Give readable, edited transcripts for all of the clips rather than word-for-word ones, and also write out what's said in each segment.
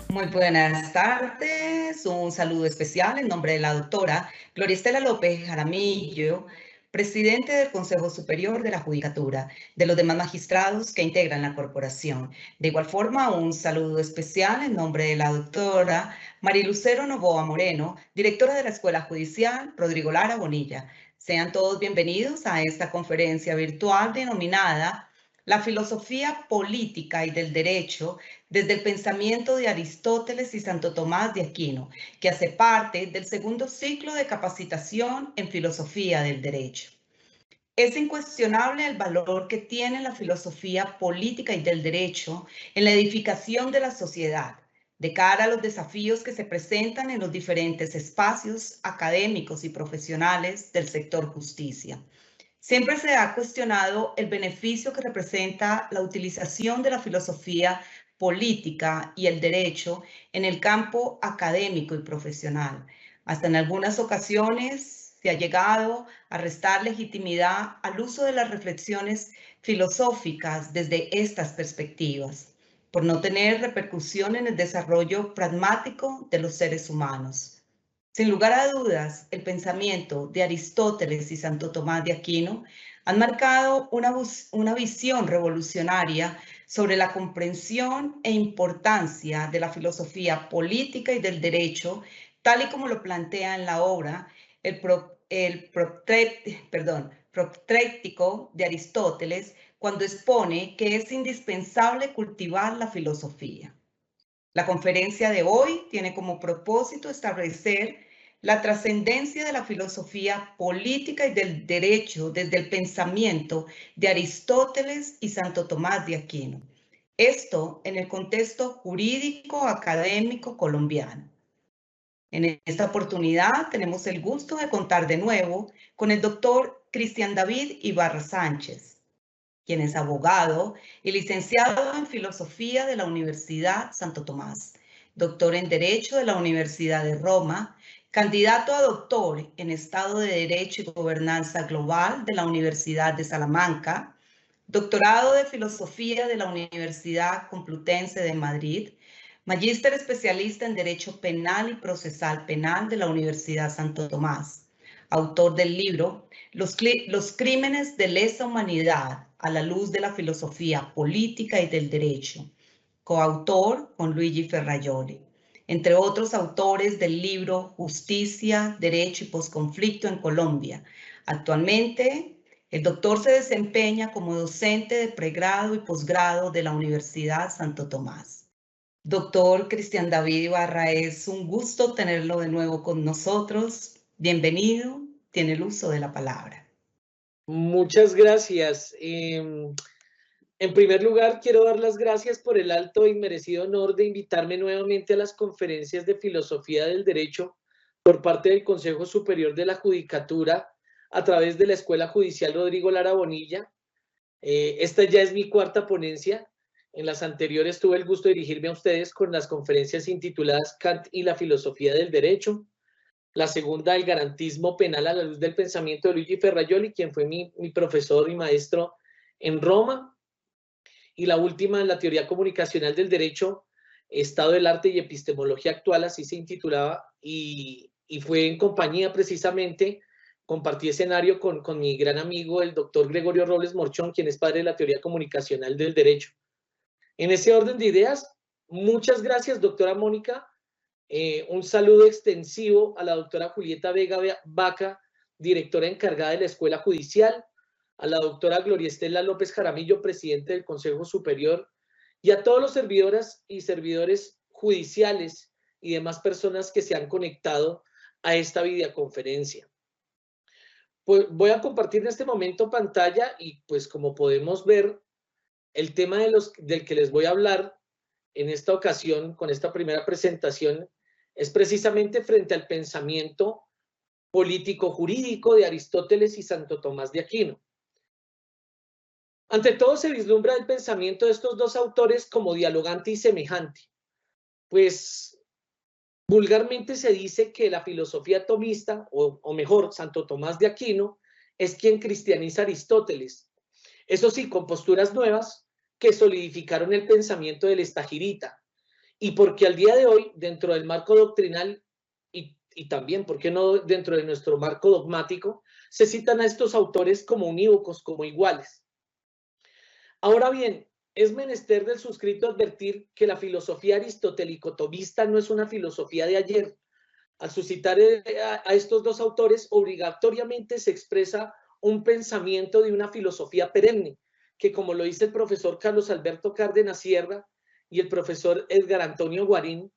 Muy buenas tardes, un saludo especial en nombre de la doctora Gloria Estela López Jaramillo, presidente del Consejo Superior de la Judicatura, de los demás magistrados que integran la corporación. De igual forma, un saludo especial en nombre de la doctora Marilucero Novoa Moreno, directora de la Escuela Judicial Rodrigo Lara Bonilla. Sean todos bienvenidos a esta conferencia virtual denominada La filosofía política y del derecho desde el pensamiento de Aristóteles y Santo Tomás de Aquino, que hace parte del segundo ciclo de capacitación en filosofía del derecho. Es incuestionable el valor que tiene la filosofía política y del derecho en la edificación de la sociedad, de cara a los desafíos que se presentan en los diferentes espacios académicos y profesionales del sector justicia. Siempre se ha cuestionado el beneficio que representa la utilización de la filosofía política y el derecho en el campo académico y profesional. Hasta en algunas ocasiones se ha llegado a restar legitimidad al uso de las reflexiones filosóficas desde estas perspectivas, por no tener repercusión en el desarrollo pragmático de los seres humanos. Sin lugar a dudas, el pensamiento de Aristóteles y Santo Tomás de Aquino han marcado una visión revolucionaria sobre la comprensión e importancia de la filosofía política y del derecho, tal y como lo plantea en la obra el Protréctico de Aristóteles, cuando expone que es indispensable cultivar la filosofía. La conferencia de hoy tiene como propósito establecer la trascendencia de la filosofía política y del derecho desde el pensamiento de Aristóteles y Santo Tomás de Aquino. Esto en el contexto jurídico académico colombiano. En esta oportunidad tenemos el gusto de contar de nuevo con el doctor Cristian David Ibarra Sánchez, quien es abogado y licenciado en Filosofía de la Universidad Santo Tomás, doctor en Derecho de la Universidad de Roma, candidato a doctor en Estado de Derecho y Gobernanza Global de la Universidad de Salamanca, doctorado de Filosofía de la Universidad Complutense de Madrid, magíster especialista en Derecho Penal y Procesal Penal de la Universidad Santo Tomás, autor del libro Los crímenes de lesa humanidad a la luz de la filosofía política y del derecho, coautor con Luigi Ferrajoli, entre otros autores del libro Justicia, Derecho y Posconflicto en Colombia. Actualmente, el doctor se desempeña como docente de pregrado y posgrado de la Universidad Santo Tomás. Doctor Cristian David Ibarra, es un gusto tenerlo de nuevo con nosotros. Bienvenido, tiene el uso de la palabra. Muchas gracias. En primer lugar, quiero dar las gracias por el alto y merecido honor de invitarme nuevamente a las conferencias de filosofía del derecho por parte del Consejo Superior de la Judicatura a través de la Escuela Judicial Rodrigo Lara Bonilla. Esta ya es mi cuarta ponencia. En las anteriores tuve el gusto de dirigirme a ustedes con las conferencias intituladas Kant y la filosofía del derecho. La segunda, el garantismo penal a la luz del pensamiento de Luigi Ferrajoli, quien fue mi profesor y maestro en Roma. Y la última, la teoría comunicacional del derecho, estado del arte y epistemología actual, así se intitulaba, y fue en compañía precisamente, compartí escenario con mi gran amigo, el doctor Gregorio Robles Morchón, quien es padre de la teoría comunicacional del derecho. En ese orden de ideas, muchas gracias, doctora Mónica. Un saludo extensivo a la doctora Julieta Vega Vaca, directora encargada de la Escuela Judicial, a la doctora Gloria Estela López Jaramillo, presidente del Consejo Superior, y a todos los servidoras y servidores judiciales y demás personas que se han conectado a esta videoconferencia. Pues voy a compartir en este momento pantalla y pues como podemos ver, el tema del que les voy a hablar en esta ocasión, con esta primera presentación, es precisamente frente al pensamiento político-jurídico de Aristóteles y Santo Tomás de Aquino. Ante todo se vislumbra el pensamiento de estos dos autores como dialogante y semejante, pues vulgarmente se dice que la filosofía tomista, o mejor, Santo Tomás de Aquino, es quien cristianiza a Aristóteles. Eso sí, con posturas nuevas que solidificaron el pensamiento del estagirita y porque al día de hoy, dentro del marco doctrinal y también, ¿por qué no dentro de nuestro marco dogmático, se citan a estos autores como unívocos, como iguales? Ahora bien, es menester del suscrito advertir que la filosofía aristotélico-tomista no es una filosofía de ayer. Al suscitar a estos dos autores, obligatoriamente se expresa un pensamiento de una filosofía perenne, que como lo dice el profesor Carlos Alberto Cárdenas Sierra y el profesor Edgar Antonio Guarín,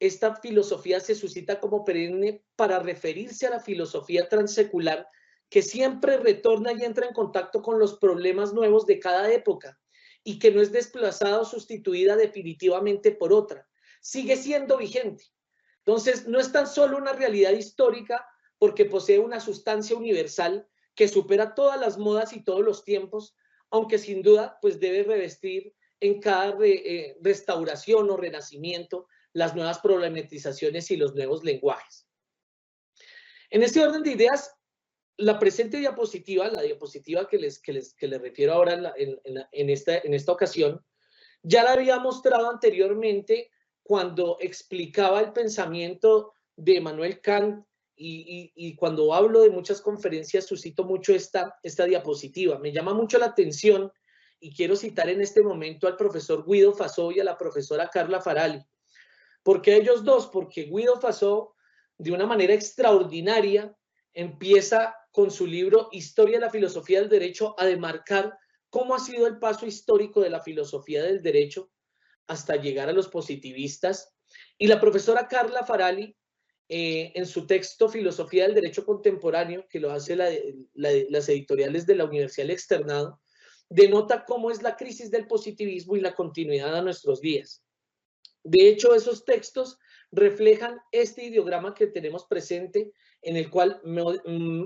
esta filosofía se suscita como perenne para referirse a la filosofía transsecular que siempre retorna y entra en contacto con los problemas nuevos de cada época y que no es desplazada o sustituida definitivamente por otra. Sigue siendo vigente. Entonces, no es tan solo una realidad histórica porque posee una sustancia universal que supera todas las modas y todos los tiempos, aunque sin duda pues debe revestir en cada restauración o renacimiento las nuevas problematizaciones y los nuevos lenguajes. En este orden de ideas, la presente diapositiva, la diapositiva que les refiero ahora en esta ocasión, ya la había mostrado anteriormente cuando explicaba el pensamiento de Immanuel Kant y cuando hablo de muchas conferencias suscito mucho esta diapositiva. Me llama mucho la atención y quiero citar en este momento al profesor Guido Fasó y a la profesora Carla Farali. ¿Por qué ellos dos? Porque Guido Fasó, de una manera extraordinaria, empieza con su libro Historia de la Filosofía del Derecho a demarcar cómo ha sido el paso histórico de la filosofía del derecho hasta llegar a los positivistas. Y la profesora Carla Farali, en su texto Filosofía del Derecho Contemporáneo, que lo hace las editoriales de la Universidad del Externado, denota cómo es la crisis del positivismo y la continuidad a nuestros días. De hecho, esos textos reflejan este ideograma que tenemos presente, en el cual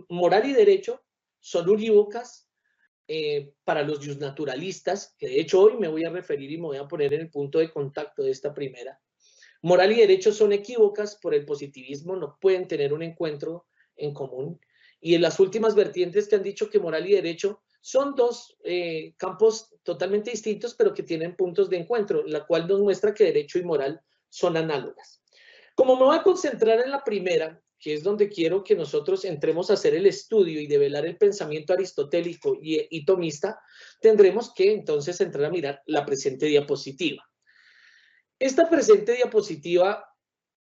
moral y derecho son unívocas para los justnaturalistas, que de hecho hoy me voy a referir y me voy a poner en el punto de contacto de esta primera. Moral y derecho son equívocas por el positivismo, no pueden tener un encuentro en común. Y en las últimas vertientes que han dicho que moral y derecho son dos campos totalmente distintos, pero que tienen puntos de encuentro, la cual nos muestra que derecho y moral son análogas. Como me voy a concentrar en la primera, que es donde quiero que nosotros entremos a hacer el estudio y develar el pensamiento aristotélico y tomista, tendremos que entonces entrar a mirar la presente diapositiva. Esta presente diapositiva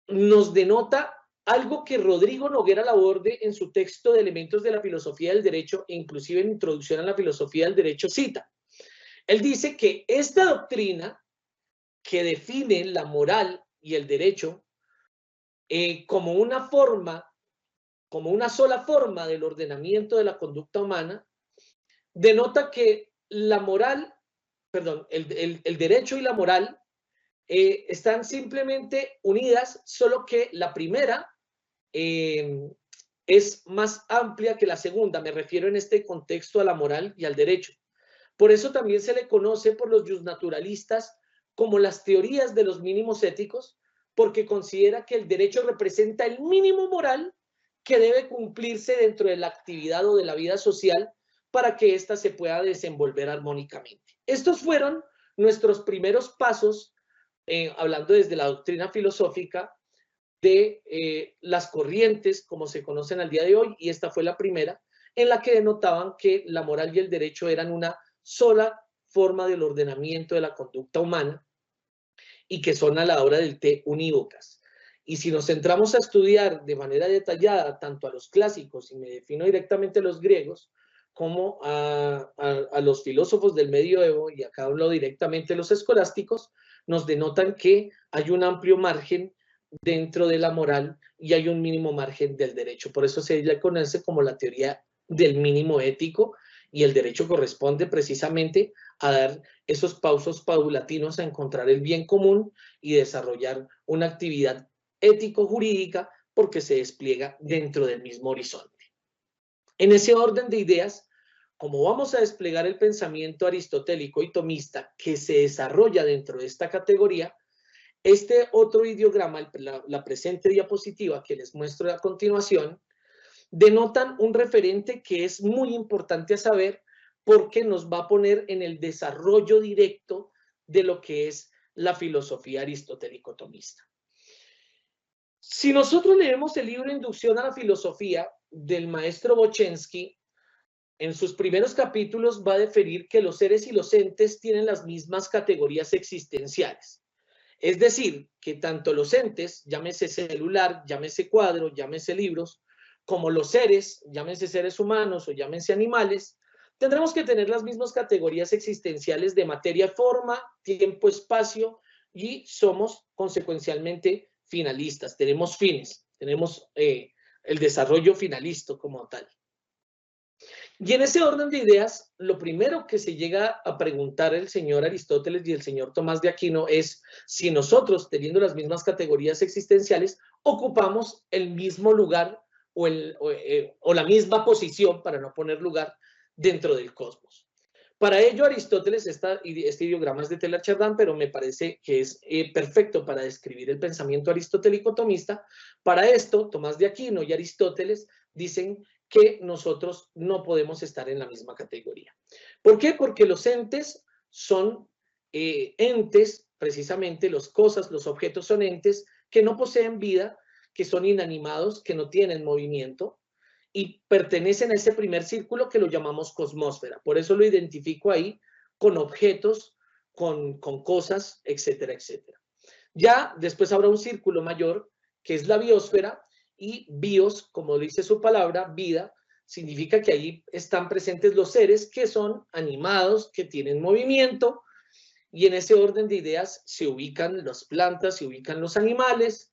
nos denota algo que Rodrigo Noguera Laborde en su texto de Elementos de la Filosofía del Derecho, e inclusive en Introducción a la Filosofía del Derecho, cita. Él dice que esta doctrina que define la moral y el derecho como una sola forma del ordenamiento de la conducta humana, denota que la moral, perdón, el derecho y la moral están simplemente unidas, solo que la primera es más amplia que la segunda. Me refiero en este contexto a la moral y al derecho. Por eso también se le conoce por los justnaturalistas como las teorías de los mínimos éticos, porque considera que el derecho representa el mínimo moral que debe cumplirse dentro de la actividad o de la vida social para que ésta se pueda desenvolver armónicamente. Estos fueron nuestros primeros pasos, hablando desde la doctrina filosófica, de las corrientes como se conocen al día de hoy, y esta fue la primera, en la que denotaban que la moral y el derecho eran una sola forma del ordenamiento de la conducta humana y que son a la hora del té unívocas. Y si nos centramos a estudiar de manera detallada tanto a los clásicos, y me defino directamente a los griegos, como a los filósofos del medioevo, y acá hablo directamente de los escolásticos, nos denotan que hay un amplio margen dentro de la moral y hay un mínimo margen del derecho. Por eso se le conoce como la teoría del mínimo ético, y el derecho corresponde precisamente a dar esos pasos paulatinos a encontrar el bien común y desarrollar una actividad ético-jurídica porque se despliega dentro del mismo horizonte. En ese orden de ideas, como vamos a desplegar el pensamiento aristotélico y tomista que se desarrolla dentro de esta categoría, este otro ideograma, la presente diapositiva que les muestro a continuación, denotan un referente que es muy importante a saber porque nos va a poner en el desarrollo directo de lo que es la filosofía aristotélico-tomista. Si nosotros leemos el libro Inducción a la Filosofía del maestro Bochensky, en sus primeros capítulos va a definir que los seres y los entes tienen las mismas categorías existenciales. Es decir, que tanto los entes, llámese celular, llámese cuadro, llámese libros, como los seres, llámese seres humanos o llámese animales, tendremos que tener las mismas categorías existenciales de materia, forma, tiempo, espacio, y somos consecuencialmente finalistas, tenemos fines, tenemos el desarrollo finalista como tal. Y en ese orden de ideas, lo primero que se llega a preguntar el señor Aristóteles y el señor Tomás de Aquino es si nosotros, teniendo las mismas categorías existenciales, ocupamos el mismo lugar o la misma posición, para no poner lugar, dentro del cosmos. Para ello, Aristóteles, este ideograma es de Teilhard-Chardin, pero me parece que es perfecto para describir el pensamiento aristotélico-tomista. Para esto, Tomás de Aquino y Aristóteles dicen que nosotros no podemos estar en la misma categoría. ¿Por qué? Porque los entes son entes, precisamente las cosas, los objetos son entes que no poseen vida, que son inanimados, que no tienen movimiento, y pertenecen a ese primer círculo que lo llamamos cosmósfera. Por eso lo identifico ahí con objetos, con cosas, etcétera, etcétera. Ya después habrá un círculo mayor, que es la biosfera, y bios, como dice su palabra, vida, significa que ahí están presentes los seres que son animados, que tienen movimiento, y en ese orden de ideas se ubican las plantas, se ubican los animales,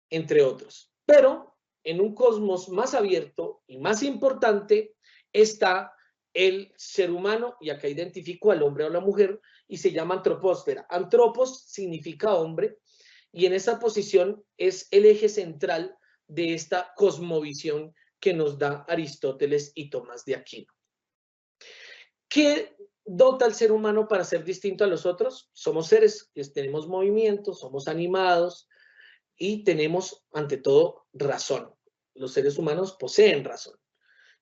entre otros. Pero en un cosmos más abierto y más importante está el ser humano, y acá identifico al hombre o la mujer, y se llama antropósfera. Antropos significa hombre, y en esa posición es el eje central de esta cosmovisión que nos da Aristóteles y Tomás de Aquino. ¿Qué dota al ser humano para ser distinto a los otros? Somos seres que tenemos movimiento, somos animados y tenemos, ante todo, razón. Los seres humanos poseen razón.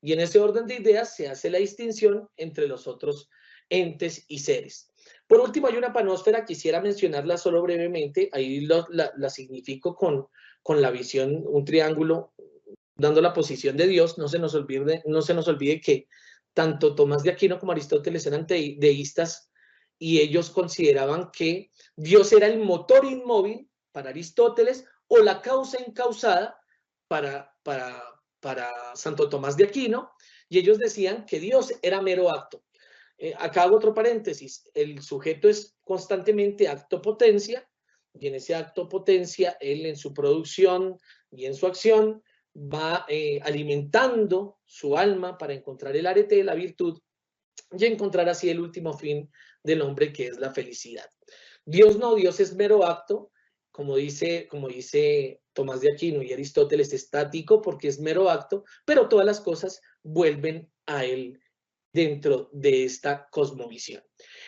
Y en ese orden de ideas se hace la distinción entre los otros entes y seres. Por último, hay una panosfera, quisiera mencionarla solo brevemente, ahí la significo con la visión, un triángulo, dando la posición de Dios. No se nos olvide que tanto Tomás de Aquino como Aristóteles eran deístas, y ellos consideraban que Dios era el motor inmóvil para Aristóteles o la causa incausada para Santo Tomás de Aquino, y ellos decían que Dios era mero acto. Acá hago otro paréntesis, el sujeto es constantemente acto-potencia, y en ese acto-potencia, él en su producción y en su acción va alimentando su alma para encontrar el arete de la virtud y encontrar así el último fin del hombre, que es la felicidad. Dios no, Dios es mero acto, como dice Tomás de Aquino y Aristóteles, estático porque es mero acto, pero todas las cosas vuelven a él dentro de esta cosmovisión.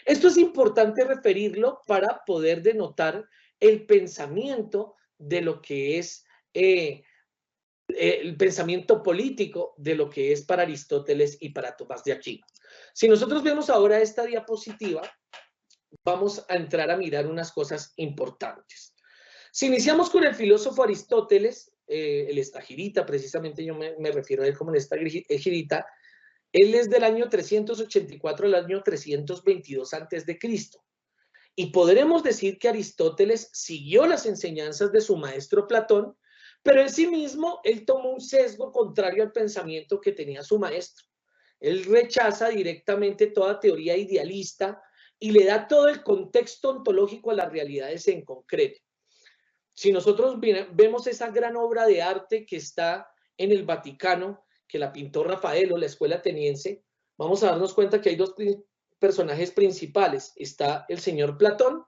Esto es importante referirlo para poder denotar el pensamiento de lo que es el pensamiento político de lo que es para Aristóteles y para Tomás de Aquino. Si nosotros vemos ahora esta diapositiva, vamos a entrar a mirar unas cosas importantes. Si iniciamos con el filósofo Aristóteles, el estagirita, precisamente yo me refiero a él como el estagirita, él es del año 384 al año 322 a.C. Y podremos decir que Aristóteles siguió las enseñanzas de su maestro Platón, pero en sí mismo él tomó un sesgo contrario al pensamiento que tenía su maestro. Él rechaza directamente toda teoría idealista y le da todo el contexto ontológico a las realidades en concreto. Si nosotros vemos esa gran obra de arte que está en el Vaticano, que la pintó Rafael o la escuela ateniense, vamos a darnos cuenta que hay dos personajes principales. Está el señor Platón,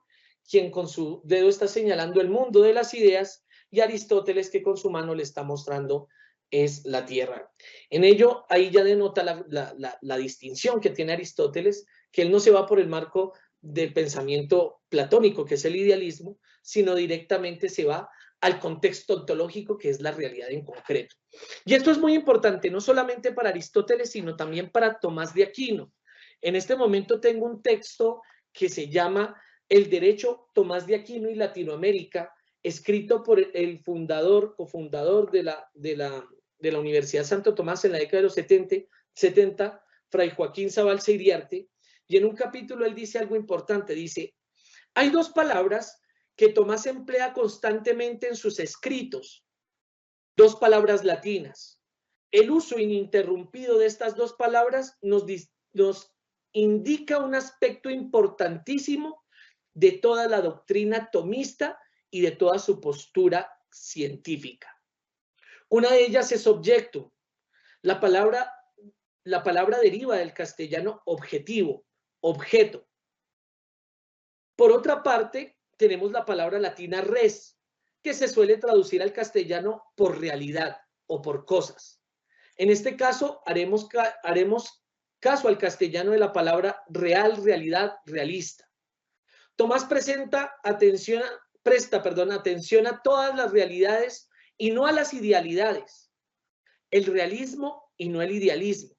quien con su dedo está señalando el mundo de las ideas, y Aristóteles, que con su mano le está mostrando es la tierra. En ello, ahí ya denota la distinción que tiene Aristóteles, que él no se va por el marco del pensamiento platónico, que es el idealismo, sino directamente se va al contexto ontológico, que es la realidad en concreto. Y esto es muy importante, no solamente para Aristóteles, sino también para Tomás de Aquino. En este momento tengo un texto que se llama El derecho Tomás de Aquino y Latinoamérica, escrito por el cofundador de la Universidad Santo Tomás en la década de los 70, Fray Joaquín Zabalza Iriarte, y en un capítulo él dice algo importante, dice, hay dos palabras que Tomás emplea constantemente en sus escritos, dos palabras latinas. El uso ininterrumpido de estas dos palabras nos indica un aspecto importantísimo de toda la doctrina tomista y de toda su postura científica. Una de ellas es objeto. La palabra deriva del castellano objetivo, objeto. Por otra parte, tenemos la palabra latina res, que se suele traducir al castellano por realidad o por cosas. En este caso, haremos caso al castellano de la palabra real, realidad, realista. Tomás presta atención a todas las realidades y no a las idealidades. El realismo y no el idealismo.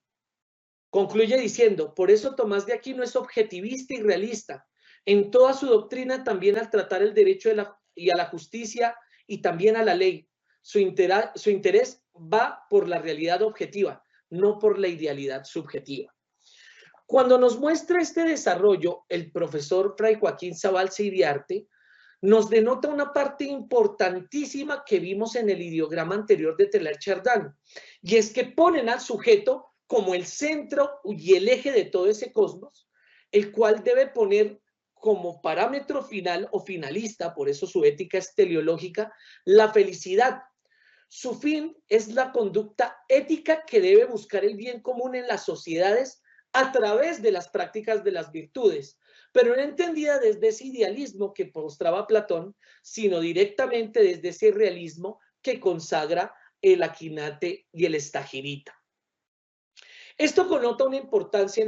Concluye diciendo, por eso Tomás de Aquino es objetivista y realista en toda su doctrina, también al tratar el derecho y a la justicia y también a la ley. Su interés va por la realidad objetiva, no por la idealidad subjetiva. Cuando nos muestra este desarrollo, el profesor Fray Joaquín Zabalza Iriarte nos denota una parte importantísima que vimos en el ideograma anterior de Teilhard-Chardin, y es que ponen al sujeto como el centro y el eje de todo ese cosmos, el cual debe poner como parámetro final o finalista, por eso su ética es teleológica, la felicidad. Su fin es la conducta ética que debe buscar el bien común en las sociedades a través de las prácticas de las virtudes, pero no entendida desde ese idealismo que mostraba Platón, sino directamente desde ese realismo que consagra el Aquinate y el Estagirita. Esto connota una importancia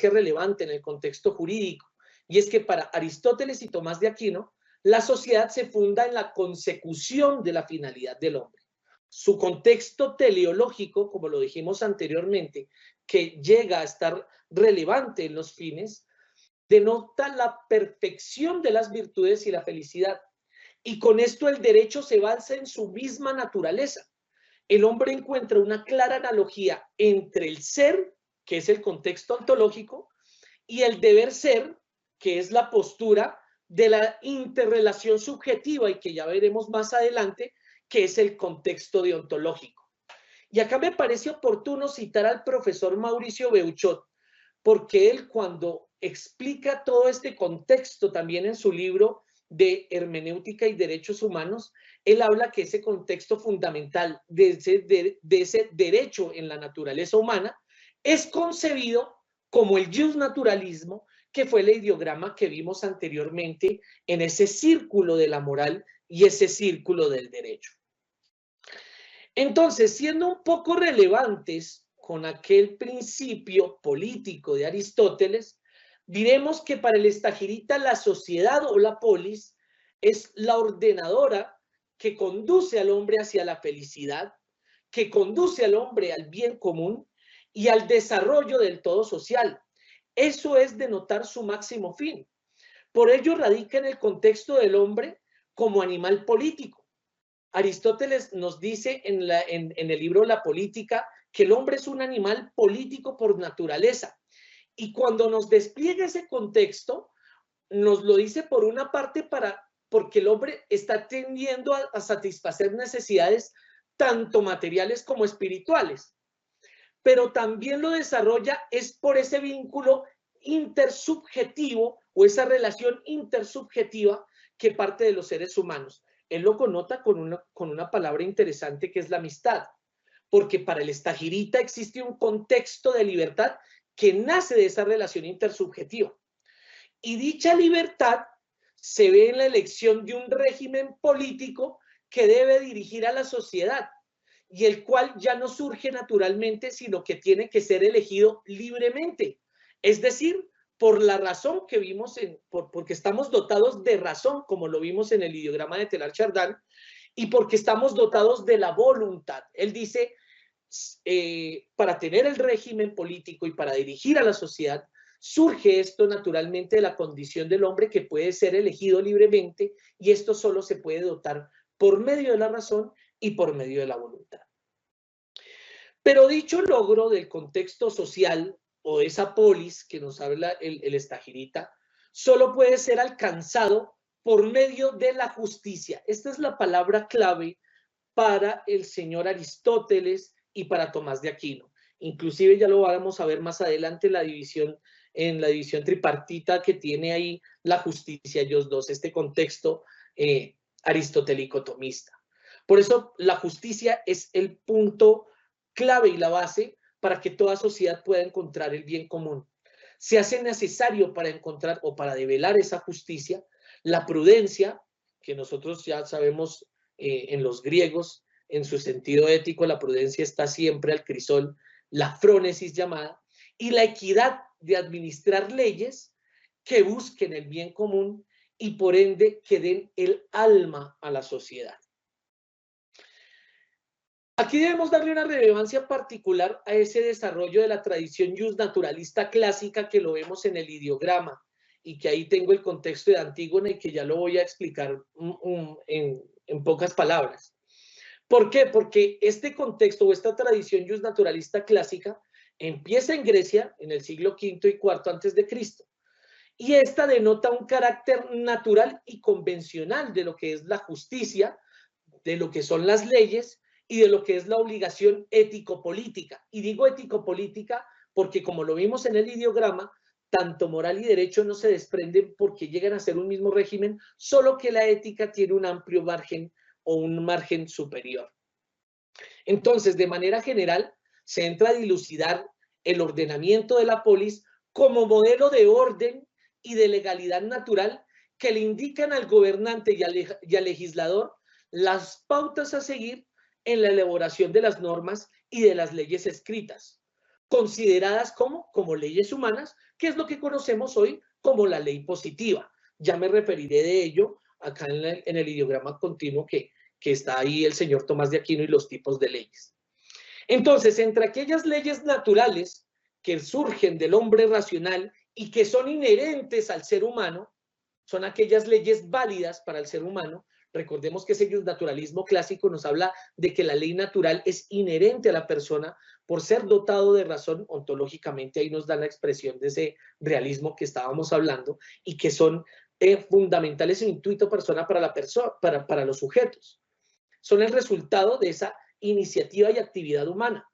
relevante en el contexto jurídico, y es que para Aristóteles y Tomás de Aquino, la sociedad se funda en la consecución de la finalidad del hombre. Su contexto teleológico, como lo dijimos anteriormente, que llega a estar relevante en los fines, denota la perfección de las virtudes y la felicidad. Y con esto el derecho se basa en su misma naturaleza. El hombre encuentra una clara analogía entre el ser, que es el contexto ontológico, y el deber ser, que es la postura de la interrelación subjetiva y que ya veremos más adelante, que es el contexto deontológico. Y acá me parece oportuno citar al profesor Mauricio Beuchot, porque él cuando explica todo este contexto también en su libro de Hermenéutica y Derechos Humanos, él habla que ese contexto fundamental de ese derecho en la naturaleza humana es concebido como el justnaturalismo, que fue el ideograma que vimos anteriormente en ese círculo de la moral y ese círculo del derecho. Entonces, siendo un poco relevantes con aquel principio político de Aristóteles, diremos que para el Estagirita la sociedad o la polis es la ordenadora que conduce al hombre hacia la felicidad, que conduce al hombre al bien común y al desarrollo del todo social. Eso es denotar su máximo fin. Por ello radica en el contexto del hombre como animal político. Aristóteles nos dice en el libro La Política que el hombre es un animal político por naturaleza. Y cuando nos despliega ese contexto, nos lo dice por una parte porque el hombre está tendiendo a satisfacer necesidades tanto materiales como espirituales. Pero también lo desarrolla es por ese vínculo intersubjetivo o esa relación intersubjetiva que parte de los seres humanos. Él lo connota con una palabra interesante que es la amistad, porque para el Estagirita existe un contexto de libertad que nace de esa relación intersubjetiva. Y dicha libertad se ve en la elección de un régimen político que debe dirigir a la sociedad y el cual ya no surge naturalmente, sino que tiene que ser elegido libremente. Es decir, por la razón que vimos, porque estamos dotados de razón, como lo vimos en el ideograma de Teilhard-Chardin, y porque estamos dotados de la voluntad. Él dice, para tener el régimen político y para dirigir a la sociedad, Surge esto naturalmente de la condición del hombre que puede ser elegido libremente y esto solo se puede dotar por medio de la razón y por medio de la voluntad. Pero dicho logro del contexto social o esa polis que nos habla el Estagirita, solo puede ser alcanzado por medio de la justicia. Esta es la palabra clave para el señor Aristóteles y para Tomás de Aquino. Inclusive ya lo vamos a ver más adelante en la división tripartita que tiene ahí la justicia, ellos dos, este contexto aristotélico tomista. Por eso la justicia es el punto clave y la base para que toda sociedad pueda encontrar el bien común. Se hace necesario para encontrar o para develar esa justicia la prudencia, que nosotros ya sabemos en los griegos, en su sentido ético, la prudencia está siempre al crisol, la frónesis llamada, y la equidad de administrar leyes que busquen el bien común y por ende que den el alma a la sociedad. Aquí debemos darle una relevancia particular a ese desarrollo de la tradición justnaturalista clásica que lo vemos en el ideograma y que ahí tengo el contexto de Antígona y que ya lo voy a explicar en pocas palabras. ¿Por qué? Porque este contexto o esta tradición justnaturalista clásica empieza en Grecia en el siglo V y IV antes de Cristo y esta denota un carácter natural y convencional de lo que es la justicia, de lo que son las leyes y de lo que es la obligación ético-política. Y digo ético-política porque como lo vimos en el ideograma, tanto moral y derecho no se desprenden porque llegan a ser un mismo régimen, solo que la ética tiene un amplio margen o un margen superior. Entonces, de manera general, se entra a dilucidar el ordenamiento de la polis como modelo de orden y de legalidad natural que le indican al gobernante y al legislador las pautas a seguir en la elaboración de las normas y de las leyes escritas, consideradas como leyes humanas, que es lo que conocemos hoy como la ley positiva. Ya me referiré de ello acá en el ideograma continuo que está ahí el señor Tomás de Aquino y los tipos de leyes. Entonces, entre aquellas leyes naturales que surgen del hombre racional y que son inherentes al ser humano, son aquellas leyes válidas para el ser humano. Recordemos que ese naturalismo clásico nos habla de que la ley natural es inherente a la persona por ser dotado de razón ontológicamente. Ahí nos da la expresión de ese realismo que estábamos hablando y que son fundamentales en intuito persona para los sujetos. Son el resultado de esa iniciativa y actividad humana.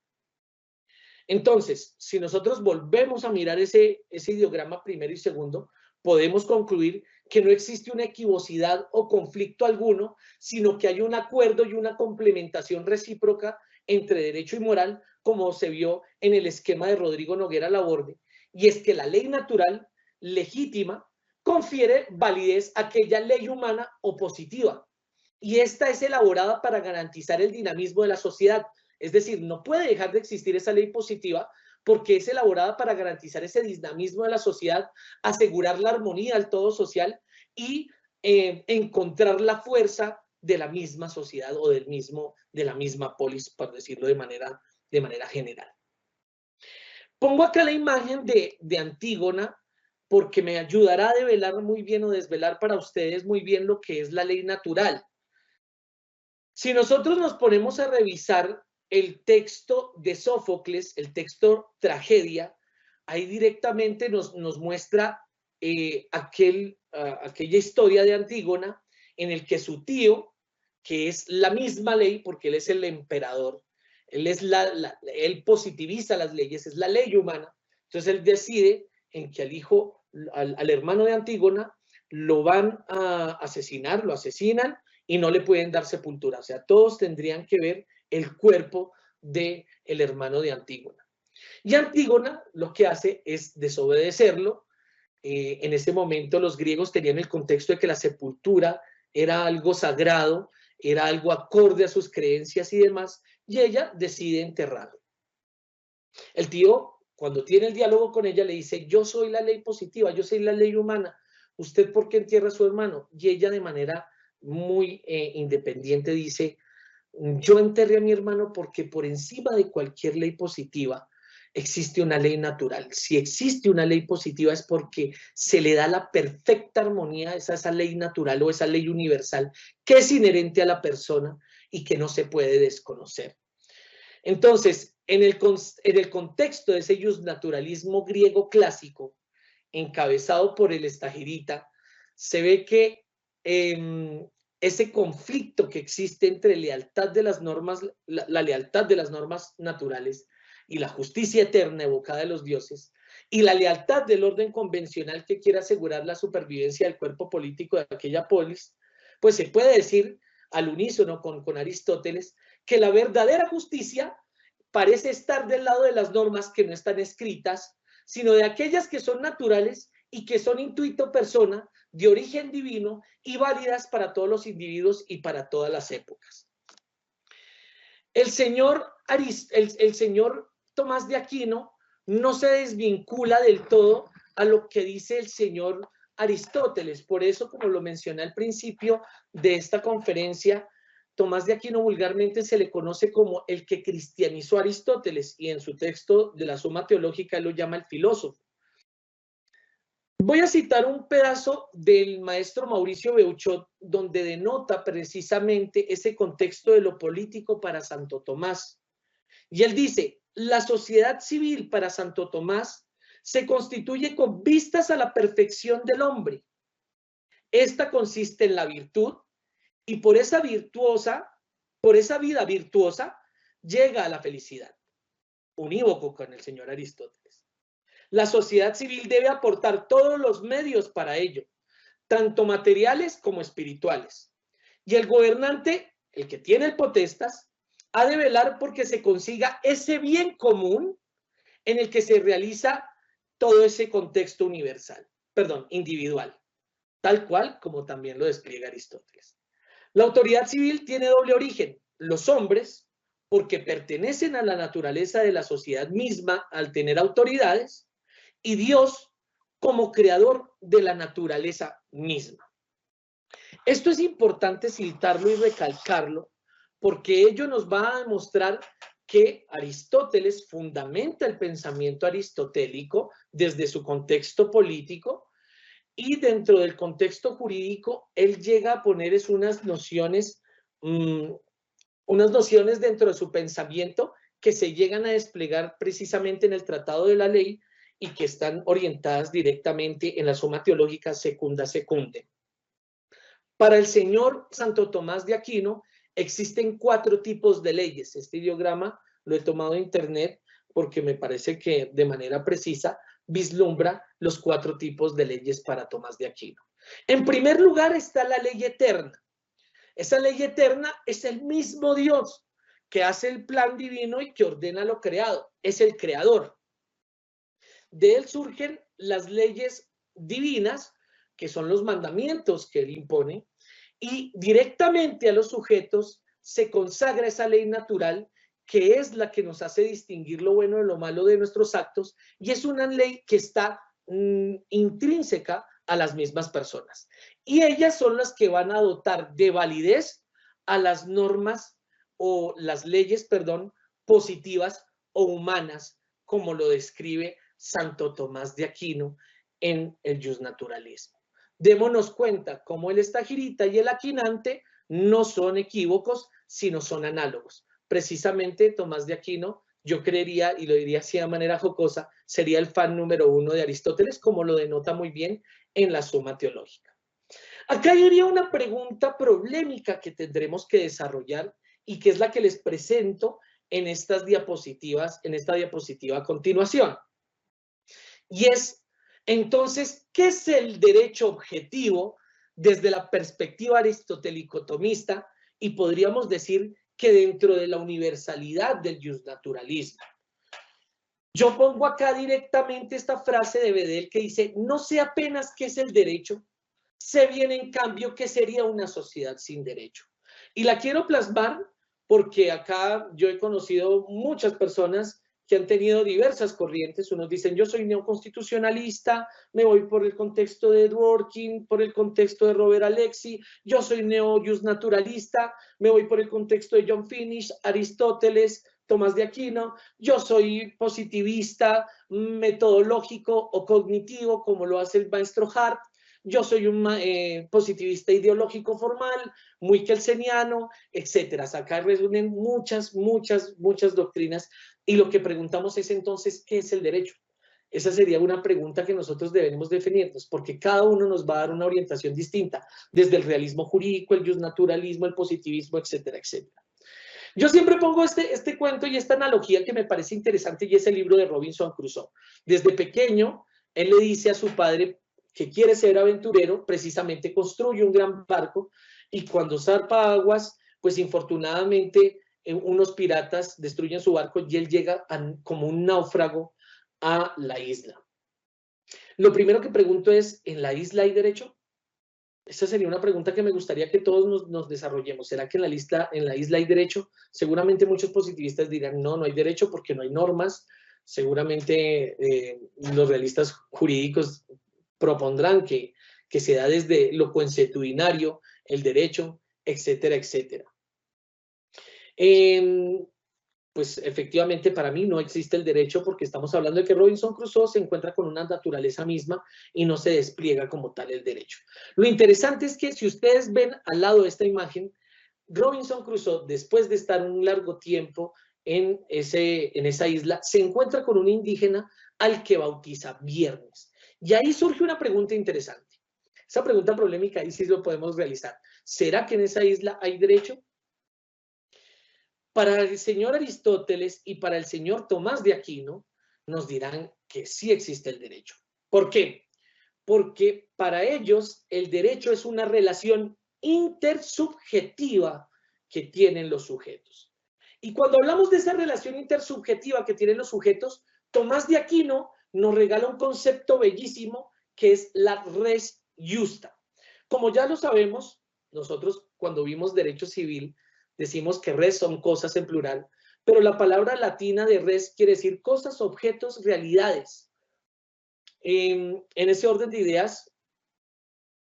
Entonces, si nosotros volvemos a mirar ese ideograma primero y segundo, podemos concluir que no existe una equivocidad o conflicto alguno, sino que hay un acuerdo y una complementación recíproca entre derecho y moral, como se vio en el esquema de Rodrigo Noguera Laborde, y es que la ley natural legítima confiere validez a aquella ley humana o positiva, y esta es elaborada para garantizar el dinamismo de la sociedad. Es decir, no puede dejar de existir esa ley positiva porque es elaborada para garantizar ese dinamismo de la sociedad, asegurar la armonía del todo social y encontrar la fuerza de la misma sociedad o de la misma polis, por decirlo de manera general. Pongo acá la imagen de Antígona porque me ayudará a develar muy bien o desvelar para ustedes muy bien lo que es la ley natural. Si nosotros nos ponemos a revisar el texto de Sófocles, el texto Tragedia, ahí directamente nos muestra aquella historia de Antígona en el que su tío, que es la misma ley, porque él es el emperador, él positiviza las leyes, es la ley humana, entonces él decide en que al hermano de Antígona, lo van a asesinar, lo asesinan y no le pueden dar sepultura. O sea, todos tendrían que ver el cuerpo del hermano de Antígona. Y Antígona lo que hace es desobedecerlo. En ese momento los griegos tenían el contexto de que la sepultura era algo sagrado, era algo acorde a sus creencias y demás, y ella decide enterrarlo. El tío, cuando tiene el diálogo con ella, le dice, yo soy la ley positiva, yo soy la ley humana, ¿usted por qué entierra a su hermano? Y ella de manera muy independiente dice, yo enterré a mi hermano porque por encima de cualquier ley positiva existe una ley natural. Si existe una ley positiva es porque se le da la perfecta armonía a esa ley natural o esa ley universal que es inherente a la persona y que no se puede desconocer. Entonces, en el contexto de ese justnaturalismo griego clásico, encabezado por el Estagirita, se ve que ese conflicto que existe entre lealtad de las normas, la lealtad de las normas naturales y la justicia eterna evocada de los dioses, y la lealtad del orden convencional que quiere asegurar la supervivencia del cuerpo político de aquella polis, pues se puede decir al unísono con Aristóteles que la verdadera justicia parece estar del lado de las normas que no están escritas, sino de aquellas que son naturales y que son intuito persona, de origen divino y válidas para todos los individuos y para todas las épocas. El señor Tomás de Aquino no se desvincula del todo a lo que dice el señor Aristóteles. Por eso, como lo mencioné al principio de esta conferencia, Tomás de Aquino vulgarmente se le conoce como el que cristianizó a Aristóteles, y en su texto de la Suma Teológica él lo llama el filósofo. Voy a citar un pedazo del maestro Mauricio Beuchot, donde denota precisamente ese contexto de lo político para Santo Tomás. Y él dice: la sociedad civil para Santo Tomás se constituye con vistas a la perfección del hombre. Esta consiste en la virtud, y por esa vida virtuosa, llega a la felicidad. Unívoco con el señor Aristóteles. La sociedad civil debe aportar todos los medios para ello, tanto materiales como espirituales. Y el gobernante, el que tiene el potestas, ha de velar porque se consiga ese bien común en el que se realiza todo ese contexto individual, tal cual como también lo despliega Aristóteles. La autoridad civil tiene doble origen: los hombres, porque pertenecen a la naturaleza de la sociedad misma al tener autoridades, y Dios como creador de la naturaleza misma. Esto es importante citarlo y recalcarlo, porque ello nos va a demostrar que Aristóteles fundamenta el pensamiento aristotélico desde su contexto político, y dentro del contexto jurídico él llega a poner unas nociones dentro de su pensamiento que se llegan a desplegar precisamente en el Tratado de la Ley y que están orientadas directamente en la Suma Teológica Secunda Secunde. Para el señor Santo Tomás de Aquino existen 4 tipos de leyes. Este ideograma lo he tomado de internet porque me parece que de manera precisa vislumbra los 4 tipos de leyes para Tomás de Aquino. En primer lugar está la ley eterna. Esa ley eterna es el mismo Dios que hace el plan divino y que ordena lo creado. Es el creador. De él surgen las leyes divinas, que son los mandamientos que él impone, y directamente a los sujetos se consagra esa ley natural, que es la que nos hace distinguir lo bueno de lo malo de nuestros actos, y es una ley que está intrínseca a las mismas personas. Y ellas son las que van a dotar de validez a las normas o las leyes, positivas o humanas, como lo describe Santo Tomás de Aquino en el justnaturalismo. Démonos cuenta cómo el Estagirita y el Aquinante no son equívocos, sino son análogos. Precisamente Tomás de Aquino, yo creería, y lo diría así de manera jocosa, sería el fan número 1 de Aristóteles, como lo denota muy bien en la Suma Teológica. Acá iría una pregunta problemática que tendremos que desarrollar y que es la que les presento en estas diapositivas, en esta diapositiva a continuación. Y es, entonces, ¿qué es el derecho objetivo desde la perspectiva aristotélico-tomista? Y podríamos decir que dentro de la universalidad del justnaturalismo. Yo pongo acá directamente esta frase de Bedel que dice: no sé apenas qué es el derecho, sé bien en cambio qué sería una sociedad sin derecho. Y la quiero plasmar porque acá yo he conocido muchas personas que han tenido diversas corrientes. Unos dicen: yo soy neoconstitucionalista, me voy por el contexto de Dworkin, por el contexto de Robert Alexy. Yo soy neo-justnaturalista, me voy por el contexto de John Finnish, Aristóteles, Tomás de Aquino, yo soy positivista, metodológico o cognitivo, como lo hace el maestro Hart, yo soy un positivista ideológico formal, muy kelseniano, etcétera. Acá reúnen muchas doctrinas y lo que preguntamos es entonces, ¿qué es el derecho? Esa sería una pregunta que nosotros debemos definirnos, porque cada uno nos va a dar una orientación distinta, desde el realismo jurídico, el justnaturalismo, el positivismo, etcétera, etcétera. Yo siempre pongo este cuento y esta analogía que me parece interesante y es el libro de Robinson Crusoe. Desde pequeño, él le dice a su padre que quiere ser aventurero, precisamente construye un gran barco y cuando zarpa aguas, pues infortunadamente unos piratas destruyen su barco y él llega como un náufrago a la isla. Lo primero que pregunto es, ¿en la isla hay derecho? Esa sería una pregunta que me gustaría que todos nos desarrollemos. ¿Será que en la isla hay derecho? Seguramente muchos positivistas dirán, no, no hay derecho porque no hay normas. Seguramente los realistas jurídicos propondrán que se da desde lo consuetudinario, el derecho, etcétera, etcétera. Pues efectivamente para mí no existe el derecho porque estamos hablando de que Robinson Crusoe se encuentra con una naturaleza misma y no se despliega como tal el derecho. Lo interesante es que si ustedes ven al lado de esta imagen, Robinson Crusoe, después de estar un largo tiempo en esa isla, se encuentra con un indígena al que bautiza Viernes. Y ahí surge una pregunta interesante. Esa pregunta polémica ahí sí lo podemos realizar. ¿Será que en esa isla hay derecho? Para el señor Aristóteles y para el señor Tomás de Aquino nos dirán que sí existe el derecho. ¿Por qué? Porque para ellos el derecho es una relación intersubjetiva que tienen los sujetos. Y cuando hablamos de esa relación intersubjetiva que tienen los sujetos, Tomás de Aquino nos regala un concepto bellísimo que es la res justa. Como ya lo sabemos, nosotros cuando vimos derecho civil decimos que res son cosas en plural, pero la palabra latina de res quiere decir cosas, objetos, realidades. En ese orden de ideas,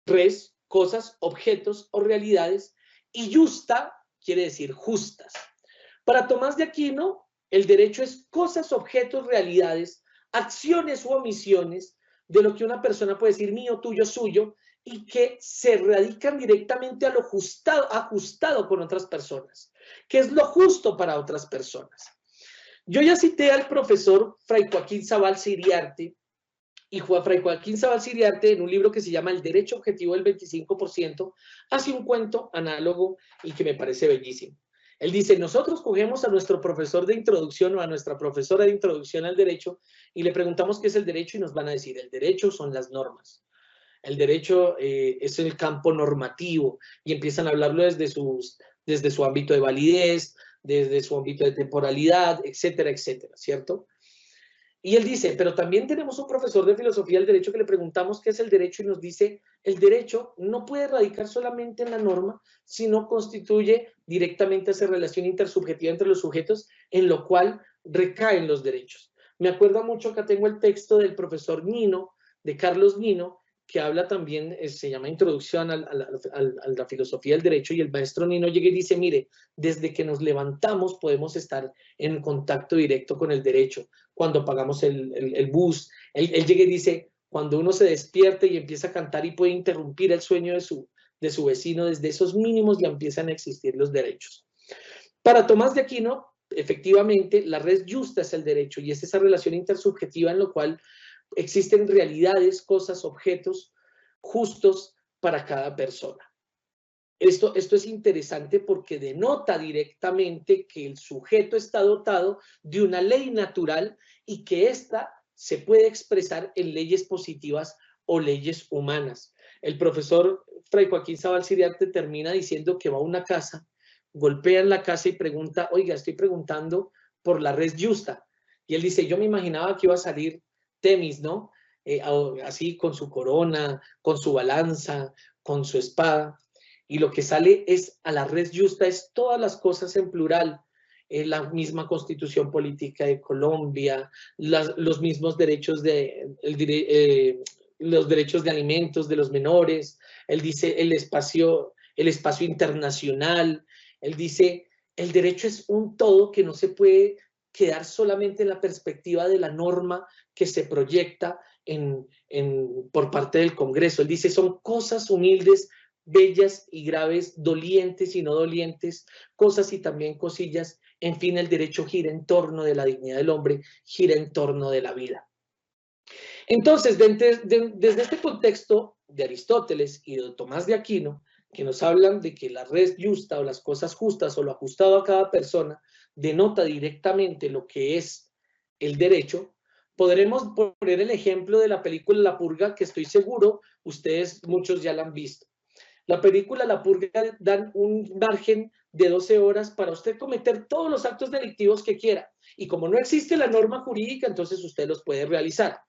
res, cosas, objetos o realidades, y justa quiere decir justas. Para Tomás de Aquino, el derecho es cosas, objetos, realidades, acciones u omisiones de lo que una persona puede decir mío, tuyo, suyo, y que se radican directamente a lo ajustado con otras personas, que es lo justo para otras personas. Yo ya cité al profesor Fray Joaquín Zabal Siriarte, y Fray Joaquín Zabal Siriarte, en un libro que se llama El Derecho Objetivo del 25%, hace un cuento análogo y que me parece bellísimo. Él dice, nosotros cogemos a nuestro profesor de introducción o a nuestra profesora de introducción al derecho y le preguntamos qué es el derecho y nos van a decir, el derecho son las normas. El derecho es el campo normativo y empiezan a hablarlo desde su ámbito de validez, desde su ámbito de temporalidad, etcétera, etcétera, ¿cierto? Y él dice, pero también tenemos un profesor de filosofía del derecho que le preguntamos qué es el derecho y nos dice, el derecho no puede radicar solamente en la norma, sino constituye directamente esa relación intersubjetiva entre los sujetos en lo cual recaen los derechos. Me acuerdo mucho, acá tengo el texto del profesor Nino, de Carlos Nino, que habla también, se llama Introducción a la Filosofía del Derecho, y el maestro Nino llega y dice, mire, desde que nos levantamos podemos estar en contacto directo con el derecho, cuando pagamos el bus. Él llega y dice, cuando uno se despierta y empieza a cantar y puede interrumpir el sueño de su vecino, desde esos mínimos ya empiezan a existir los derechos. Para Tomás de Aquino, efectivamente, la res justa es el derecho y es esa relación intersubjetiva en la cual existen realidades, cosas, objetos justos para cada persona. Esto es interesante porque denota directamente que el sujeto está dotado de una ley natural y que ésta se puede expresar en leyes positivas o leyes humanas. El profesor Fray Joaquín Zabal Siriarte termina diciendo que va a una casa, golpea en la casa y pregunta, oiga, estoy preguntando por la res justa. Y él dice, yo me imaginaba que iba a salir Temis, ¿no? Así con su corona, con su balanza, con su espada. Y lo que sale es a la res justa, es todas las cosas en plural, la misma constitución política de Colombia, los mismos derechos los derechos de alimentos de los menores, él dice el espacio internacional, él dice El derecho es un todo que no se puede quedar solamente en la perspectiva de la norma que se proyecta por parte del Congreso. Él dice, son cosas humildes, bellas y graves, dolientes y no dolientes, cosas y también cosillas. En fin, el derecho gira en torno de la dignidad del hombre, gira en torno de la vida. Entonces, desde este contexto de Aristóteles y de Tomás de Aquino, que nos hablan de que la res justa o las cosas justas o lo ajustado a cada persona denota directamente lo que es el derecho, podremos poner el ejemplo de la película La Purga, que estoy seguro ustedes muchos ya la han visto. La película La Purga dan un margen de 12 horas para usted cometer todos los actos delictivos que quiera. Y como no existe la norma jurídica, entonces usted los puede realizar.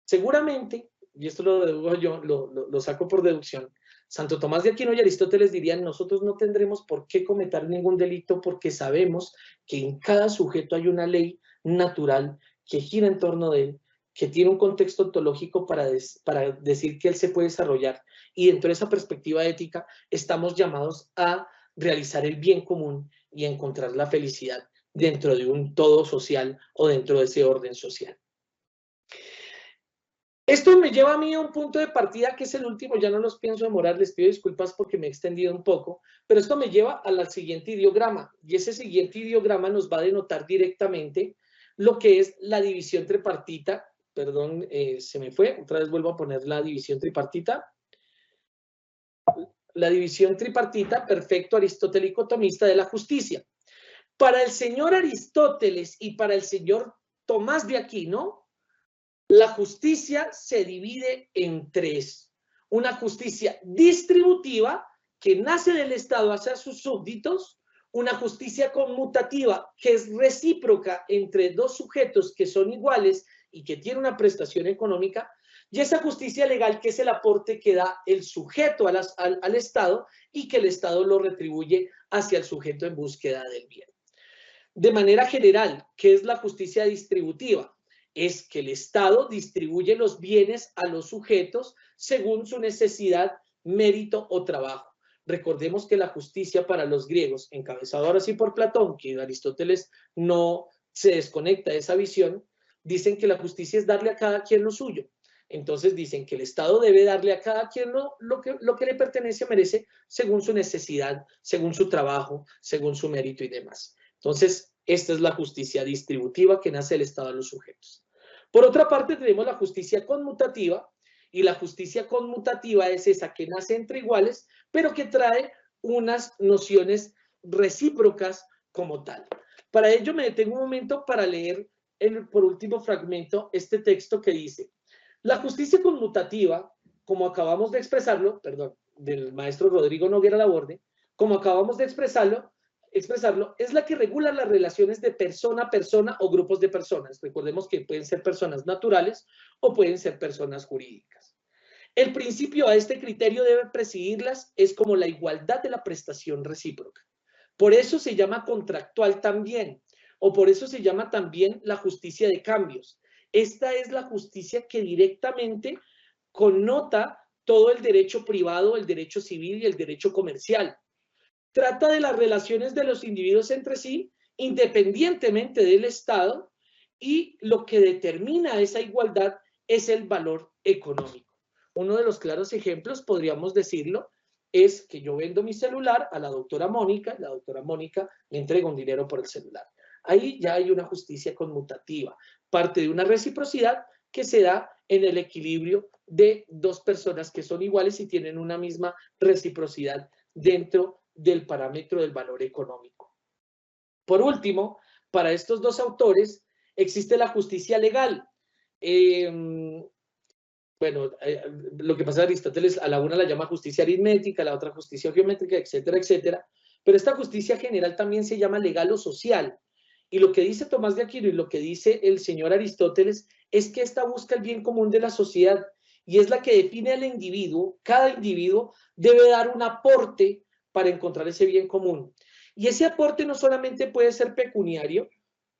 Seguramente, y esto lo dedujo yo, lo saco por deducción, Santo Tomás de Aquino y Aristóteles dirían, nosotros no tendremos por qué cometer ningún delito porque sabemos que en cada sujeto hay una ley natural que gira en torno de él, que tiene un contexto ontológico para decir que él se puede desarrollar. Y dentro de esa perspectiva ética estamos llamados a realizar el bien común y a encontrar la felicidad dentro de un todo social o dentro de ese orden social. Esto me lleva a mí a un punto de partida que es el último, ya no los pienso demorar, les pido disculpas porque me he extendido un poco, pero esto me lleva al siguiente ideograma, y ese siguiente ideograma nos va a denotar directamente lo que es la división tripartita, perdón, se me fue, otra vez vuelvo a poner la división tripartita. La división tripartita, perfecto aristotélico tomista de la justicia. Para el señor Aristóteles y para el señor Tomás de Aquino, la justicia se divide en tres. Una justicia distributiva que nace del Estado hacia sus súbditos, una justicia conmutativa que es recíproca entre dos sujetos que son iguales y que tienen una prestación económica, y esa justicia legal que es el aporte que da el sujeto al Estado y que el Estado lo retribuye hacia el sujeto en búsqueda del bien. De manera general, ¿qué es la justicia distributiva? Es que el Estado distribuye los bienes a los sujetos según su necesidad, mérito o trabajo. Recordemos que la justicia para los griegos, encabezado ahora sí por Platón, que Aristóteles no se desconecta de esa visión, dicen que la justicia es darle a cada quien lo suyo. Entonces dicen que el Estado debe darle a cada quien lo que le pertenece o merece según su necesidad, según su trabajo, según su mérito y demás. Entonces, esta es la justicia distributiva que nace del Estado a los sujetos. Por otra parte, tenemos la justicia conmutativa, y la justicia conmutativa es esa que nace entre iguales, pero que trae unas nociones recíprocas como tal. Para ello me detengo un momento para leer por último fragmento este texto que dice: la justicia conmutativa, como acabamos de expresarlo, perdón, del maestro Rodrigo Noguera Laborde, como acabamos de expresarlo, es la que regula las relaciones de persona a persona o grupos de personas. Recordemos que pueden ser personas naturales o pueden ser personas jurídicas. El principio a este criterio debe presidirlas es como la igualdad de la prestación recíproca. Por eso se llama contractual también, o por eso se llama también la justicia de cambios. Esta es la justicia que directamente connota todo el derecho privado, el derecho civil y el derecho comercial. Trata de las relaciones de los individuos entre sí, independientemente del Estado, y lo que determina esa igualdad es el valor económico. Uno de los claros ejemplos, podríamos decirlo, es que yo vendo mi celular a la doctora Mónica me entrega un dinero por el celular. Ahí ya hay una justicia conmutativa, parte de una reciprocidad que se da en el equilibrio de dos personas que son iguales y tienen una misma reciprocidad dentro del parámetro del valor económico. Por último, para estos dos autores existe la justicia legal. Lo que pasa, Aristóteles a la una la llama justicia aritmética, a la otra justicia geométrica, etcétera, etcétera. Pero esta justicia general también se llama legal o social. Y lo que dice Tomás de Aquino y lo que dice el señor Aristóteles es que esta busca el bien común de la sociedad y es la que define al individuo. Cada individuo debe dar un aporte para encontrar ese bien común. Y ese aporte no solamente puede ser pecuniario,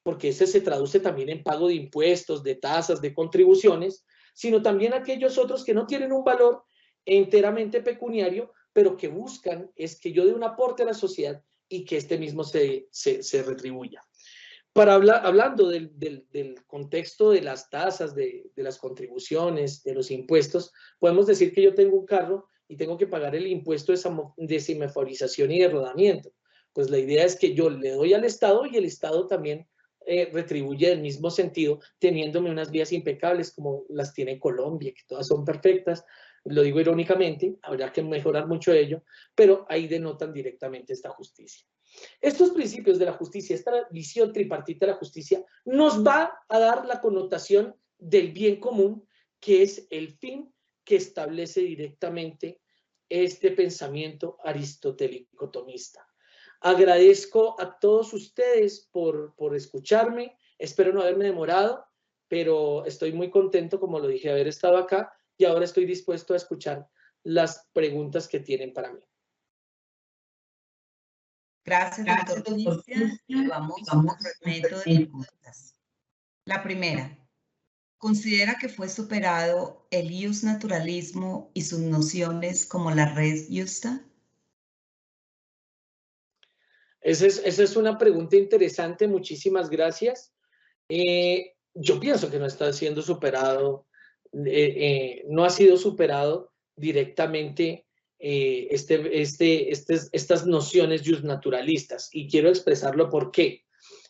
porque ese se traduce también en pago de impuestos, de tasas, de contribuciones, sino también aquellos otros que no tienen un valor enteramente pecuniario, pero que buscan es que yo dé un aporte a la sociedad y que este mismo se retribuya. Hablando del contexto de las tasas, de las contribuciones, de los impuestos, podemos decir que yo tengo un carro y tengo que pagar el impuesto de semaforización y de rodamiento. Pues la idea es que yo le doy al Estado y el Estado también retribuye del mismo sentido, teniéndome unas vías impecables como las tiene Colombia, que todas son perfectas. Lo digo irónicamente, habrá que mejorar mucho ello, pero ahí denotan directamente esta justicia. Estos principios de la justicia, esta visión tripartita de la justicia, nos va a dar la connotación del bien común, que es el fin que establece directamente este pensamiento aristotélico tomista. Agradezco a todos ustedes por escucharme, espero no haberme demorado, pero estoy muy contento, como lo dije, de haber estado acá y ahora estoy dispuesto a escuchar las preguntas que tienen para mí. Gracias, doctor Cristian. Vamos a un fragmento de preguntas. La primera, ¿considera que fue superado el iusnaturalismo y sus nociones como la res justa? Esa es una pregunta interesante, muchísimas gracias. Yo pienso que no está siendo superado, no ha sido superado directamente estas nociones justnaturalistas, y quiero expresarlo por qué.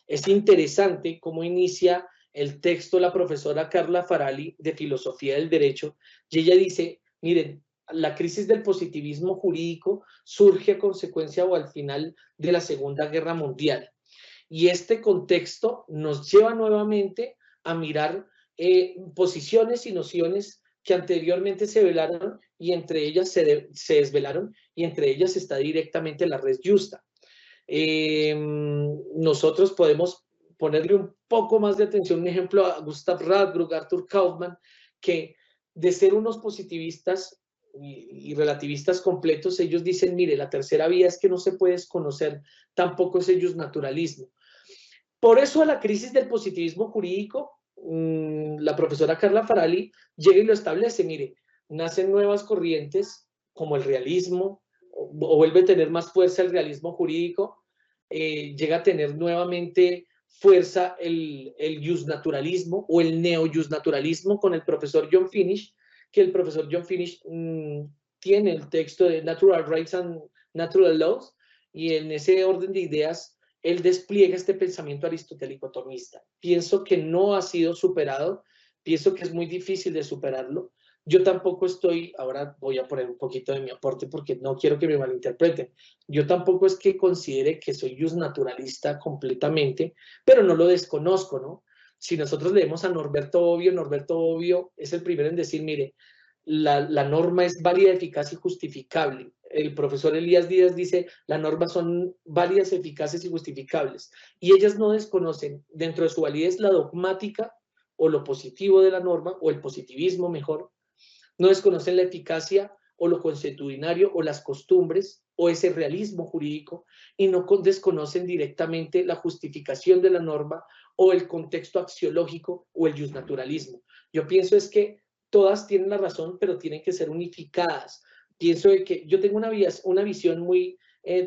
Es interesante cómo inicia el texto la profesora Carla Farali de Filosofía del Derecho, y ella dice, miren, la crisis del positivismo jurídico surge a consecuencia o al final de la Segunda Guerra Mundial. Y este contexto nos lleva nuevamente a mirar posiciones y nociones que anteriormente se velaron y entre ellas se desvelaron, y entre ellas está directamente la res justa. Nosotros podemos ponerle un poco más de atención, un ejemplo a Gustav Radbruch, Arthur Kaufmann, que de ser unos positivistas y relativistas completos, ellos dicen, mire, la tercera vía es que no se puede desconocer tampoco ese justnaturalismo. Por eso a la crisis del positivismo jurídico, la profesora Carla Farali llega y lo establece, mire, nacen nuevas corrientes como el realismo, o vuelve a tener más fuerza el realismo jurídico, llega a tener nuevamente fuerza el justnaturalismo o el neo-justnaturalismo con el profesor John Finnish, que el profesor John Finnish tiene el texto de Natural Rights and Natural Laws, y en ese orden de ideas él despliega este pensamiento aristotélico tomista. Pienso que no ha sido superado, pienso que es muy difícil de superarlo. Yo tampoco estoy, ahora voy a poner un poquito de mi aporte porque no quiero que me malinterpreten, yo tampoco es que considere que soy justnaturalista completamente, pero no lo desconozco, ¿no? Si nosotros leemos a Norberto Bobbio es el primero en decir, mire, la norma es válida, eficaz y justificable. El profesor Elías Díaz dice, las normas son válidas, eficaces y justificables. Y ellas no desconocen dentro de su validez la dogmática o lo positivo de la norma, o el positivismo mejor. No desconocen la eficacia o lo consuetudinario o las costumbres o ese realismo jurídico, y no desconocen directamente la justificación de la norma o el contexto axiológico o el justnaturalismo. Yo pienso es que todas tienen la razón, pero tienen que ser unificadas. Pienso de que yo tengo una visión muy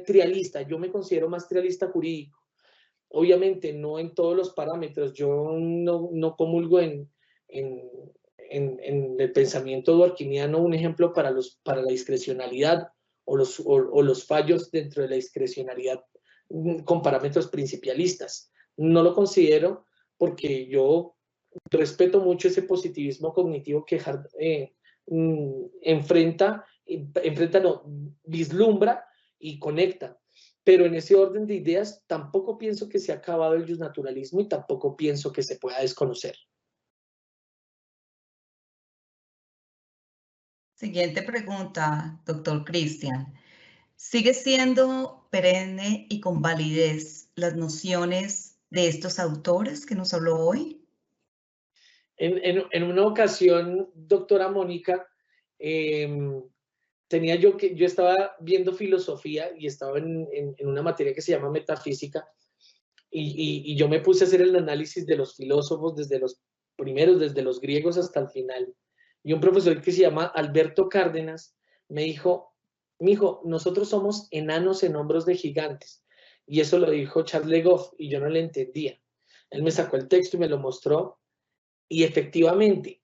trialista, yo me considero más trialista jurídico. Obviamente no en todos los parámetros, yo no comulgo en el pensamiento dworkiniano, un ejemplo para la discrecionalidad o los fallos dentro de la discrecionalidad con parámetros principialistas. No lo considero porque yo respeto mucho ese positivismo cognitivo que vislumbra y conecta. Pero en ese orden de ideas tampoco pienso que se ha acabado el justnaturalismo y tampoco pienso que se pueda desconocer. Siguiente pregunta, doctor Cristian. ¿Sigue siendo perenne y con validez las nociones de estos autores que nos habló hoy? En una ocasión, doctora Mónica, yo estaba viendo filosofía y estaba en una materia que se llama metafísica, y yo me puse a hacer el análisis de los filósofos desde los primeros, desde los griegos hasta el final. Y un profesor que se llama Alberto Cárdenas me dijo, mijo, nosotros somos enanos en hombros de gigantes. Y eso lo dijo Charles Le Goff y yo no le entendía. Él me sacó el texto y me lo mostró y efectivamente,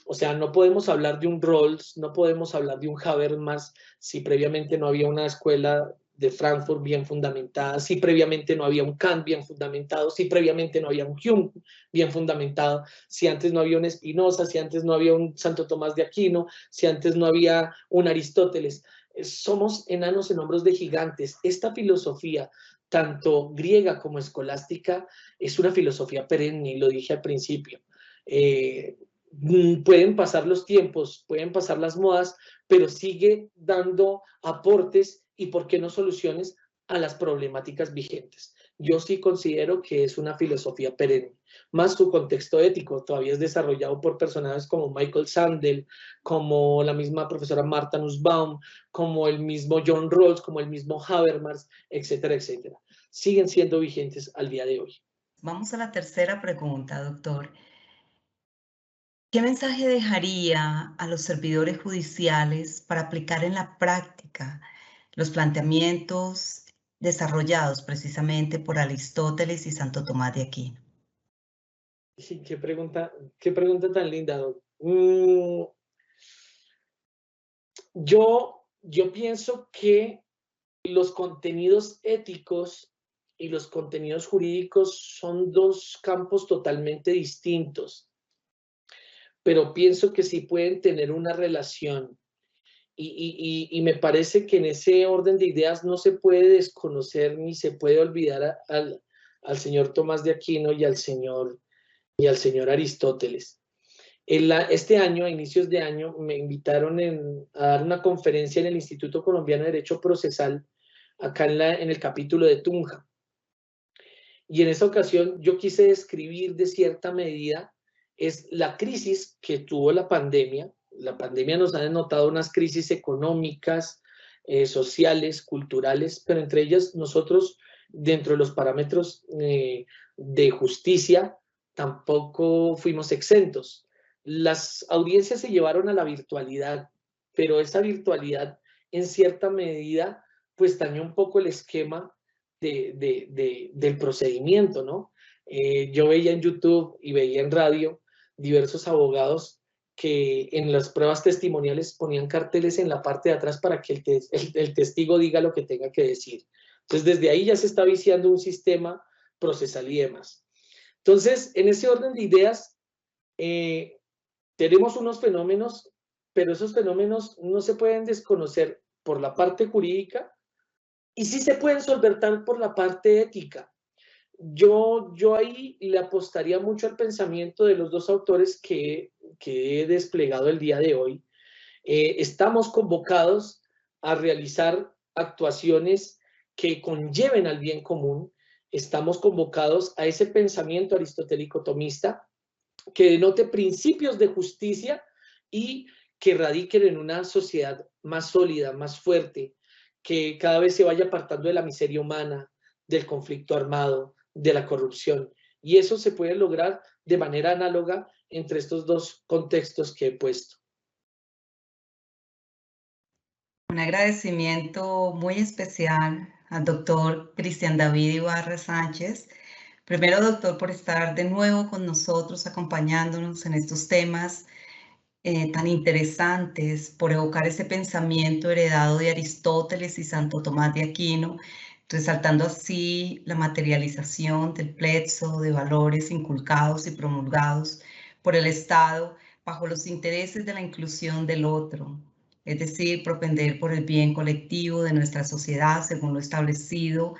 o sea, no podemos hablar de un Rawls, no podemos hablar de un Habermas si previamente no había una escuela de Frankfurt bien fundamentada, si previamente no había un Kant bien fundamentado, si previamente no había un Hume bien fundamentado, si antes no había un Spinoza, si antes no había un Santo Tomás de Aquino, si antes no había un Aristóteles. Somos enanos en hombros de gigantes. Esta filosofía, tanto griega como escolástica, es una filosofía perenne, y lo dije al principio. Pueden pasar los tiempos, pueden pasar las modas, pero sigue dando aportes y, ¿por qué no, soluciones a las problemáticas vigentes? Yo sí considero que es una filosofía perenne, más su contexto ético todavía es desarrollado por personajes como Michael Sandel, como la misma profesora Martha Nussbaum, como el mismo John Rawls, como el mismo Habermas, etcétera, etcétera. Siguen siendo vigentes al día de hoy. Vamos a la tercera pregunta, doctor. ¿Qué mensaje dejaría a los servidores judiciales para aplicar en la práctica los planteamientos desarrollados precisamente por Aristóteles y Santo Tomás de Aquino? Sí, qué pregunta tan linda, Doc. Yo pienso que los contenidos éticos y los contenidos jurídicos son dos campos totalmente distintos, pero pienso que sí pueden tener una relación. Y me parece que en ese orden de ideas no se puede desconocer ni se puede olvidar al señor Tomás de Aquino y al señor Aristóteles. Este año, a inicios de año, me invitaron a dar una conferencia en el Instituto Colombiano de Derecho Procesal, acá en el capítulo de Tunja. Y en esa ocasión yo quise describir de cierta medida es la crisis que tuvo la pandemia. La pandemia nos ha denotado unas crisis económicas, sociales, culturales, pero entre ellas nosotros, dentro de los parámetros de justicia, tampoco fuimos exentos. Las audiencias se llevaron a la virtualidad, pero esa virtualidad en cierta medida pues dañó un poco el esquema del procedimiento, ¿no? Yo veía en YouTube y veía en radio diversos abogados que en las pruebas testimoniales ponían carteles en la parte de atrás para que el testigo diga lo que tenga que decir. Entonces, desde ahí ya se está viciando un sistema procesal y demás. Entonces, en ese orden de ideas, tenemos unos fenómenos, pero esos fenómenos no se pueden desconocer por la parte jurídica y sí se pueden solventar por la parte ética. Yo ahí le apostaría mucho al pensamiento de los dos autores que he desplegado el día de hoy. Estamos convocados a realizar actuaciones que conlleven al bien común. Estamos convocados a ese pensamiento aristotélico tomista que denote principios de justicia y que radiquen en una sociedad más sólida, más fuerte, que cada vez se vaya apartando de la miseria humana, del conflicto armado, de la corrupción. Y eso se puede lograr de manera análoga entre estos dos contextos que he puesto. Un agradecimiento muy especial al doctor Cristian David Ibarra Sánchez. Primero, doctor, por estar de nuevo con nosotros, acompañándonos en estos temas tan interesantes, por evocar ese pensamiento heredado de Aristóteles y Santo Tomás de Aquino, resaltando así la materialización del plexo de valores inculcados y promulgados por el Estado bajo los intereses de la inclusión del otro, es decir, propender por el bien colectivo de nuestra sociedad según lo establecido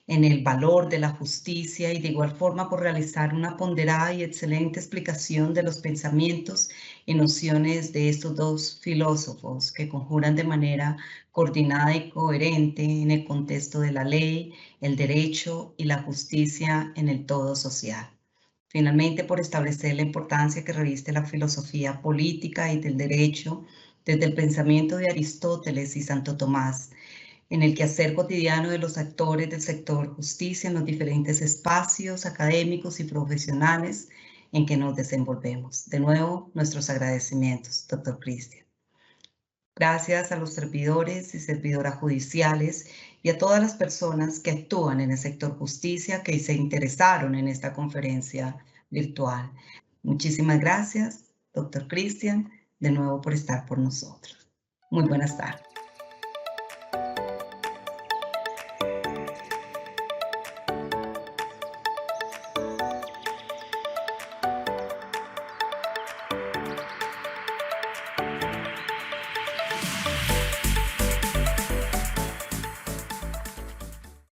en el valor de la justicia y de igual forma por realizar una ponderada y excelente explicación de los pensamientos y nociones de estos dos filósofos que conjuran de manera coordinada y coherente en el contexto de la ley, el derecho y la justicia en el todo social. Finalmente, por establecer la importancia que reviste la filosofía política y del derecho desde el pensamiento de Aristóteles y Santo Tomás, en el quehacer cotidiano de los actores del sector justicia en los diferentes espacios académicos y profesionales en que nos desenvolvemos. De nuevo, nuestros agradecimientos, doctor Cristian. Gracias a los servidores y servidoras judiciales y a todas las personas que actúan en el sector justicia que se interesaron en esta conferencia virtual. Muchísimas gracias, doctor Cristian, de nuevo por estar por nosotros. Muy buenas tardes.